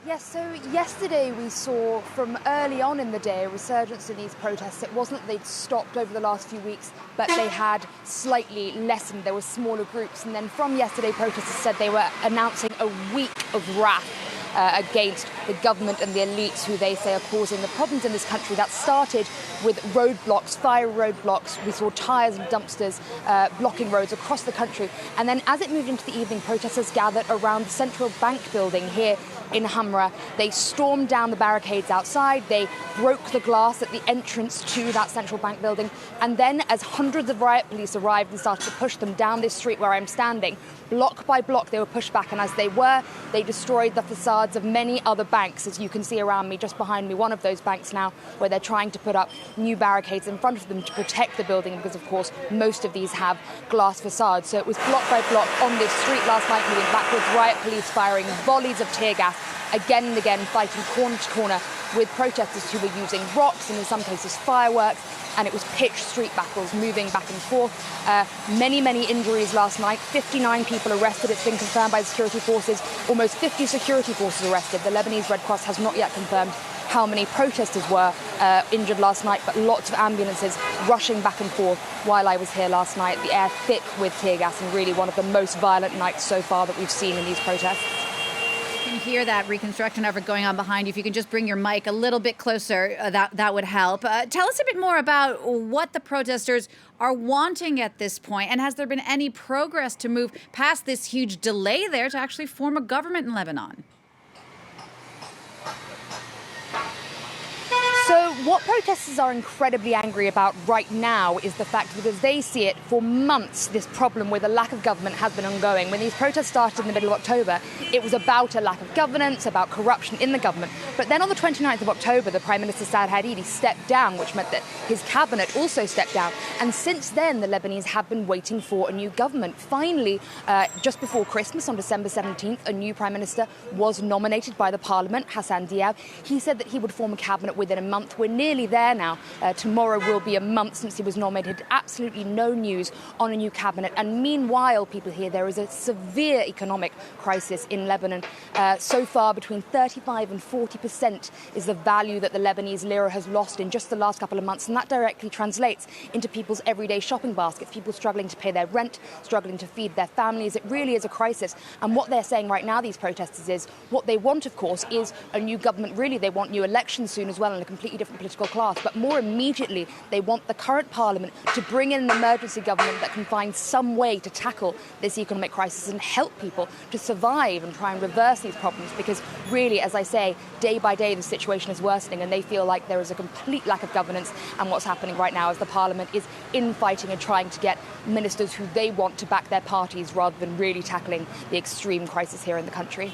Yes, so yesterday we saw from early on in the day a resurgence in these protests. It wasn't that they'd stopped over the last few weeks, but they had slightly lessened. There were smaller groups. And then from yesterday, protesters said they were announcing a week of wrath against the government and the elites who they say are causing the problems in this country. That started with roadblocks, fire roadblocks. We saw tyres and dumpsters blocking roads across the country. And then as it moved into the evening, protesters gathered around the central bank building here in Hamra. They stormed down the barricades outside. They broke the glass at the entrance to that central bank building. And then as hundreds of riot police arrived and started to push them down this street where I'm standing, block by block they were pushed back. And as they destroyed the facades of many other banks, as you can see around me, just behind me, one of those banks now, where they're trying to put up new barricades in front of them to protect the building, because of course most of these have glass facades. So it was block by block on this street last night, moving backwards, riot police firing volleys of tear gas, again and again fighting corner to corner with protesters who were using rocks and in some cases fireworks. And it was pitched street battles moving back and forth. Many injuries last night. 59 people arrested. It's been confirmed by the security forces. Almost 50 security forces arrested. The Lebanese Red Cross has not yet confirmed how many protesters were injured last night, but lots of ambulances rushing back and forth while I was here last night. The air thick with tear gas, and really one of the most violent nights so far that we've seen in these protests. You can hear that reconstruction effort going on behind you. If you can just bring your mic a little bit closer, that would help. Tell us a bit more about what the protesters are wanting at this point, and has there been any progress to move past this huge delay there to actually form a government in Lebanon? So what protesters are incredibly angry about right now is the fact that, as they see it, for months this problem with a lack of government has been ongoing. When these protests started in the middle of October, it was about a lack of governance, about corruption in the government. But then on the 29th of October, the Prime Minister Saad Hariri stepped down, which meant that his cabinet also stepped down. And since then, the Lebanese have been waiting for a new government. Finally, just before Christmas, on December 17th, a new Prime Minister was nominated by the Parliament, Hassan Diab. He said that he would form a cabinet within a month. We're nearly there now. Tomorrow will be a month since he was nominated. Absolutely no news on a new cabinet. And meanwhile, people here, there is a severe economic crisis in Lebanon. So far, between 35 and 40% is the value that the Lebanese lira has lost in just the last couple of months. And that directly translates into people's everyday shopping baskets, people struggling to pay their rent, struggling to feed their families. It really is a crisis. And what they're saying right now, these protesters, is what they want, of course, is a new government. Really, they want new elections soon as well, and a completely different political class. But more immediately, they want the current parliament to bring in an emergency government that can find some way to tackle this economic crisis and help people to survive and try and reverse these problems. Because really, as I say, day by day, the situation is worsening, and they feel like there is a complete lack of governance. And what's happening right now is the parliament is infighting and trying to get ministers who they want to back their parties, rather than really tackling the extreme crisis here in the country.